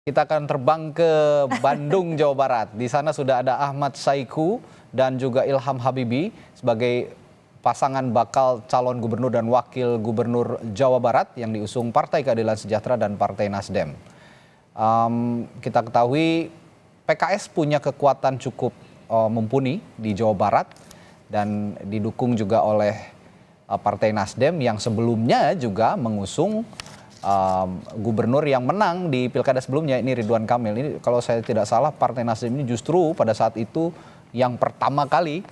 Kita akan terbang ke Bandung, Jawa Barat. Di sana sudah ada Ahmad Saiku dan juga Ilham Habibie sebagai pasangan bakal calon gubernur dan wakil gubernur Jawa Barat yang diusung Partai Keadilan Sejahtera dan Partai Nasdem. Kita ketahui PKS punya kekuatan cukup mumpuni di Jawa Barat dan didukung juga oleh Partai Nasdem yang sebelumnya juga mengusung gubernur yang menang di pilkada sebelumnya, ini Ridwan Kamil. Ini kalau saya tidak salah Partai Nasdem ini justru pada saat itu yang pertama kali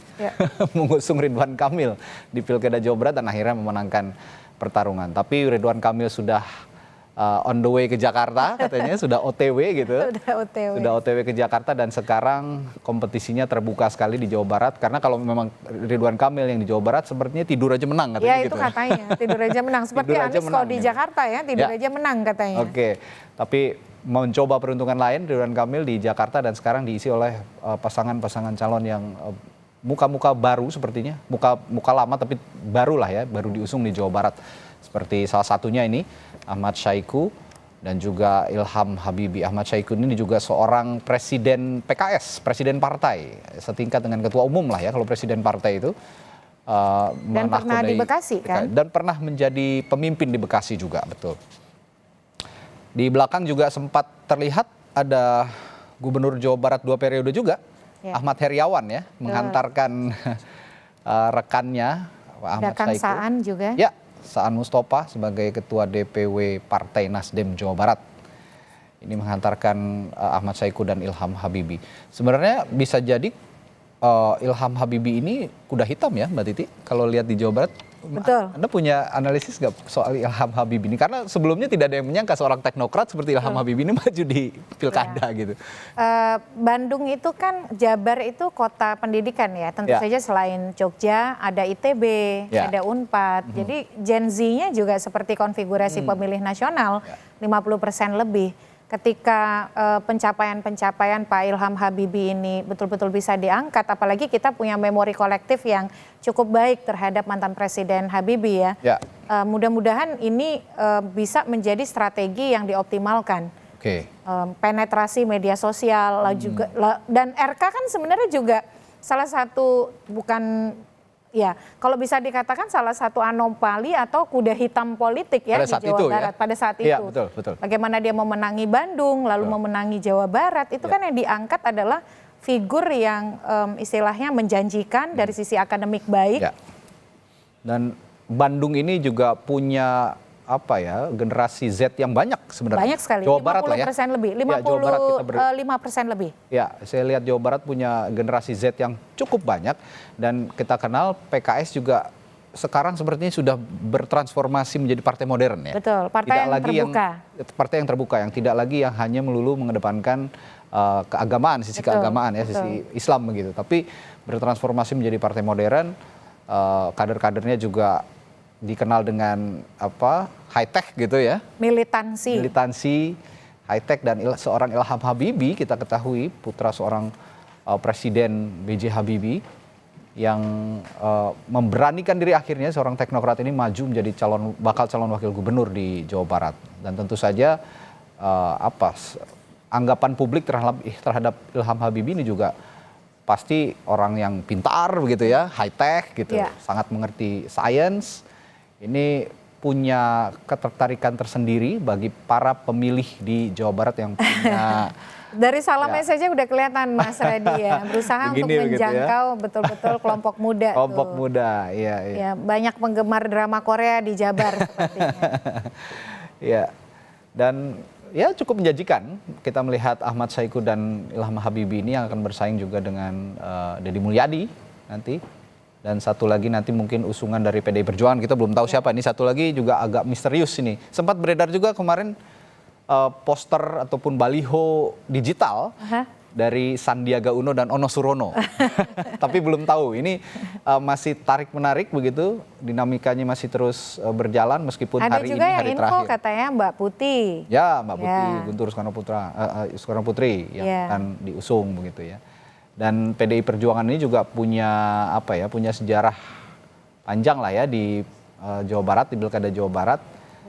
mengusung Ridwan Kamil di pilkada Jawa Barat dan akhirnya memenangkan pertarungan. Tapi Ridwan Kamil sudah on the way ke Jakarta katanya, sudah OTW gitu. Sudah OTW ke Jakarta dan sekarang kompetisinya terbuka sekali di Jawa Barat. Karena kalau memang Ridwan Kamil yang di Jawa Barat sepertinya tidur aja menang katanya. Ya itu gitu. Katanya tidur aja menang. Seperti Anies kalau di Jakarta ya tidur aja menang katanya. Oke, tapi mencoba peruntungan lain Ridwan Kamil di Jakarta dan sekarang diisi oleh pasangan-pasangan calon yang muka-muka baru sepertinya. Muka lama tapi baru lah ya, baru diusung di Jawa Barat. Seperti salah satunya ini Ahmad Saiku dan juga Ilham Habibie. Ahmad Saiku ini juga seorang presiden PKS, presiden partai, setingkat dengan ketua umum lah ya kalau presiden partai itu. Dan pernah di Bekasi kan? Dan pernah menjadi pemimpin di Bekasi juga, betul. Di belakang juga sempat terlihat ada gubernur Jawa Barat 2 periode juga, Ahmad Heriawan ya, menghantarkan rekannya Ahmad Saiku. Saan juga. Ya. Saan Mustafa sebagai Ketua DPW Partai Nasdem Jawa Barat. Ini menghantarkan Ahmad Saiku dan Ilham Habibie. Sebenarnya bisa jadi Ilham Habibie ini kuda hitam ya Mbak Titi, kalau lihat di Jawa Barat. Betul. Anda punya analisis nggak soal Ilham Habibie ini? Karena sebelumnya tidak ada yang menyangka seorang teknokrat seperti Ilham Habibie ini maju di pilkada gitu. Bandung itu kan, Jabar itu kota pendidikan ya. Tentu saja selain Jogja ada ITB, ada Unpad. Jadi Gen Z-nya juga seperti konfigurasi pemilih nasional 50% lebih. Ketika pencapaian-pencapaian Pak Ilham Habibie ini betul-betul bisa diangkat, apalagi kita punya memori kolektif yang cukup baik terhadap mantan Presiden Habibie ya. Mudah-mudahan ini bisa menjadi strategi yang dioptimalkan. Penetrasi media sosial juga, dan RK kan sebenarnya juga salah satu kalau bisa dikatakan salah satu anomali atau kuda hitam politik ya di Jawa Barat pada saat itu. Betul. Bagaimana dia memenangi Bandung, lalu memenangi Jawa Barat, itu kan yang diangkat adalah figur yang istilahnya menjanjikan dari sisi akademik baik. Dan Bandung ini juga punya generasi Z yang banyak sebenarnya. Banyak sekali, Jawa Barat 50% lebih, 55% lebih. Ya, saya lihat Jawa Barat punya generasi Z yang cukup banyak dan kita kenal PKS juga sekarang sepertinya sudah bertransformasi menjadi partai modern ya. Betul, partai yang terbuka. Partai yang terbuka yang tidak lagi yang hanya melulu mengedepankan keagamaan, sisi keagamaan ya, sisi Islam begitu. Tapi bertransformasi menjadi partai modern, kader-kadernya juga dikenal dengan high tech gitu ya, militansi high tech. Dan seorang Ilham Habibie kita ketahui putra seorang presiden B.J. Habibie yang memberanikan diri akhirnya seorang teknokrat ini maju menjadi bakal calon wakil gubernur di Jawa Barat. Dan tentu saja anggapan publik terhadap Ilham Habibie ini juga pasti orang yang pintar begitu ya, high tech gitu, sangat mengerti sains. Ini punya ketertarikan tersendiri bagi para pemilih di Jawa Barat yang punya dari salamnya saja udah kelihatan Mas Radi ya, berusaha untuk menjangkau betul-betul kelompok muda. Kelompok muda, iya. Banyak penggemar drama Korea di Jabar sepertinya. Dan cukup menjanjikan kita melihat Ahmad Saiku dan Ilham Habibie ini yang akan bersaing juga dengan Deddy Mulyadi nanti. Dan satu lagi nanti mungkin usungan dari PDI Perjuangan, kita belum tahu siapa. Ini satu lagi juga agak misterius ini. Sempat beredar juga kemarin poster ataupun baliho digital dari Sandiaga Uno dan Ono Surono. Tapi belum tahu, ini masih tarik-menarik begitu, dinamikanya masih terus berjalan meskipun hari ini hari terakhir. Ada juga yang info katanya Mbak Putih. Ya, Mbak Putih, Guntur Soekarno Putri yang akan diusung begitu ya. Dan PDI Perjuangan ini juga punya punya sejarah panjang lah ya di Jawa Barat, di Pilkada Jawa Barat.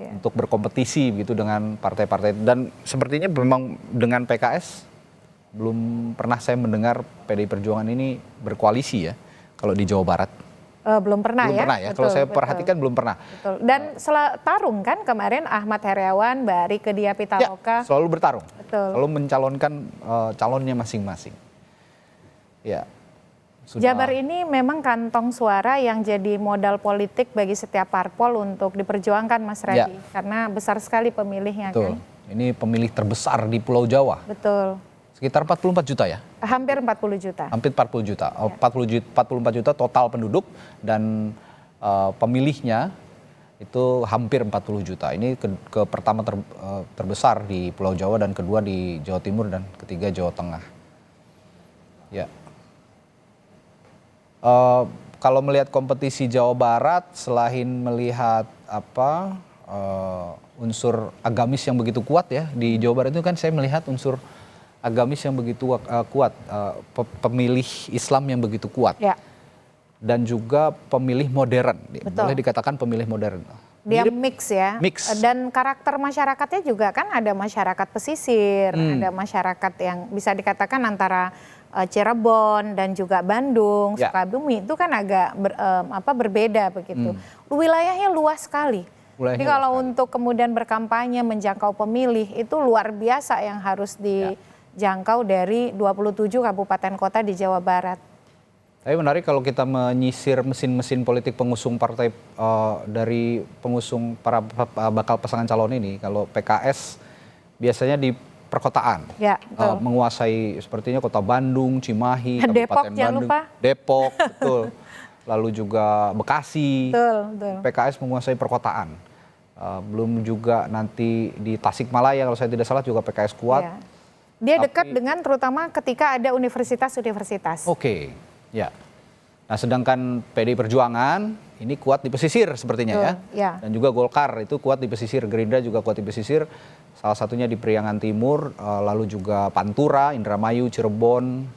untuk berkompetisi begitu dengan partai-partai. Dan sepertinya memang dengan PKS belum pernah saya mendengar PDI Perjuangan ini berkoalisi ya kalau di Jawa Barat. Belum pernah belum ya? Pernah ya. Kalau saya perhatikan belum pernah. Betul. Dan tarung kan kemarin Ahmad Heriawan, Mbak Rieke Diah Pitaloka. Ya, selalu bertarung. Betul. Selalu mencalonkan calonnya masing-masing. Ya. Jabar ini memang kantong suara yang jadi modal politik bagi setiap parpol untuk diperjuangkan, Mas Radi. Karena besar sekali pemilihnya. Betul. Kan. Ini pemilih terbesar di Pulau Jawa. Betul. Sekitar 44 juta ya? Hampir 40 juta. Hampir 40 juta. 44 juta total penduduk dan pemilihnya itu hampir 40 juta. Ini ke pertama terbesar di Pulau Jawa dan kedua di Jawa Timur dan ketiga Jawa Tengah. Ya. Kalau melihat kompetisi Jawa Barat, selain melihat unsur agamis yang begitu kuat ya di Jawa Barat itu kan saya melihat unsur agamis yang begitu kuat, pemilih Islam yang begitu kuat, ya. Dan juga pemilih modern, boleh dikatakan pemilih modern. Dia mix ya, dan karakter masyarakatnya juga kan ada masyarakat pesisir, ada masyarakat yang bisa dikatakan antara Cirebon dan juga Bandung, Sukabumi itu kan agak berbeda begitu. Wilayahnya luas sekali. Jadi kalau untuk kemudian berkampanye menjangkau pemilih itu luar biasa yang harus dijangkau dari 27 kabupaten kota di Jawa Barat. Tapi menarik kalau kita menyisir mesin-mesin politik pengusung partai dari pengusung para bakal pasangan calon ini, kalau PKS biasanya di perkotaan, menguasai sepertinya kota Bandung, Cimahi, Kabupaten Bandung, Depok, betul. Lalu juga Bekasi, betul. PKS menguasai perkotaan. Belum juga nanti di Tasikmalaya kalau saya tidak salah juga PKS kuat. Dia dekat dengan terutama ketika ada universitas-universitas. Oke, ya. Nah sedangkan PDI Perjuangan ini kuat di pesisir sepertinya ya. Dan juga Golkar itu kuat di pesisir, Gerindra juga kuat di pesisir. Salah satunya di Priangan Timur, lalu juga Pantura, Indramayu, Cirebon,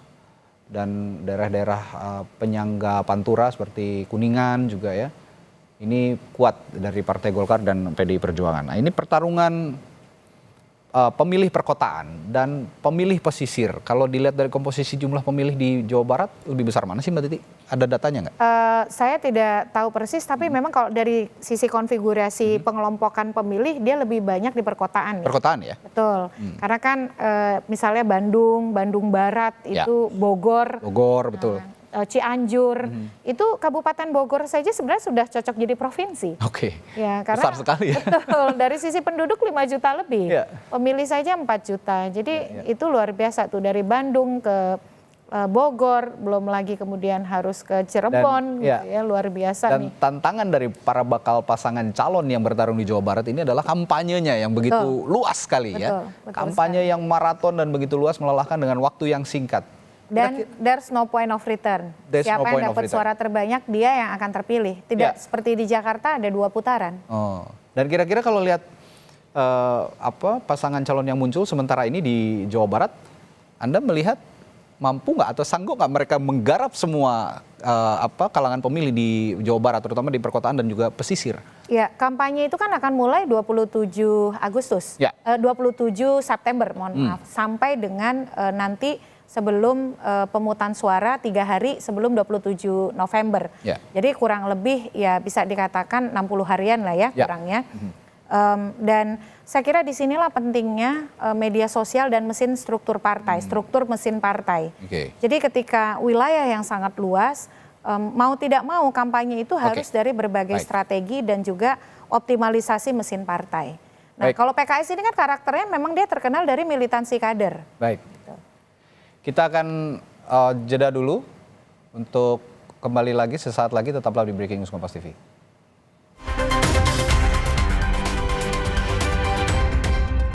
dan daerah-daerah penyangga Pantura seperti Kuningan juga ya. Ini kuat dari Partai Golkar dan PDI Perjuangan. Nah ini pertarungan pemilih perkotaan dan pemilih pesisir. Kalau dilihat dari komposisi jumlah pemilih di Jawa Barat, lebih besar mana sih Mbak Titi? Ada datanya nggak? Saya tidak tahu persis, tapi memang kalau dari sisi konfigurasi pengelompokan pemilih, dia lebih banyak di perkotaan. Perkotaan ya? Betul. Karena kan misalnya Bandung Barat, itu Bogor. Bogor, betul. Cianjur, itu Kabupaten Bogor saja sebenarnya sudah cocok jadi provinsi. Oke, ya, karena besar sekali ya. Betul, dari sisi penduduk 5 juta lebih, pemilih saja 4 juta. Jadi itu luar biasa tuh, dari Bandung ke Bogor, belum lagi kemudian harus ke Cirebon, gitu ya, luar biasa dan nih. Tantangan dari para bakal pasangan calon yang bertarung di Jawa Barat ini adalah kampanyenya yang begitu luas sekali ya. Kampanye yang maraton dan begitu luas melelahkan dengan waktu yang singkat. Dan there's no point of return. Siapa yang dapat suara terbanyak, dia yang akan terpilih. Tidak seperti di Jakarta ada 2 putaran. Dan kira-kira kalau lihat pasangan calon yang muncul sementara ini di Jawa Barat, Anda melihat mampu nggak atau sanggup nggak mereka menggarap semua kalangan pemilih di Jawa Barat, terutama di perkotaan dan juga pesisir? Ya, kampanye itu kan akan mulai 27 Agustus, 27 September, mohon maaf, sampai dengan nanti sebelum pemungutan suara 3 hari sebelum 27 November. Jadi kurang lebih ya bisa dikatakan 60 harian lah ya kurangnya. Dan saya kira disinilah pentingnya media sosial dan mesin struktur partai, struktur mesin partai. Jadi ketika wilayah yang sangat luas, mau tidak mau kampanye itu harus dari berbagai strategi dan juga optimalisasi mesin partai. Nah kalau PKS ini kan karakternya memang dia terkenal dari militansi kader. Baik. Kita akan jeda dulu untuk kembali lagi sesaat lagi, tetaplah di Breaking News Kompas TV.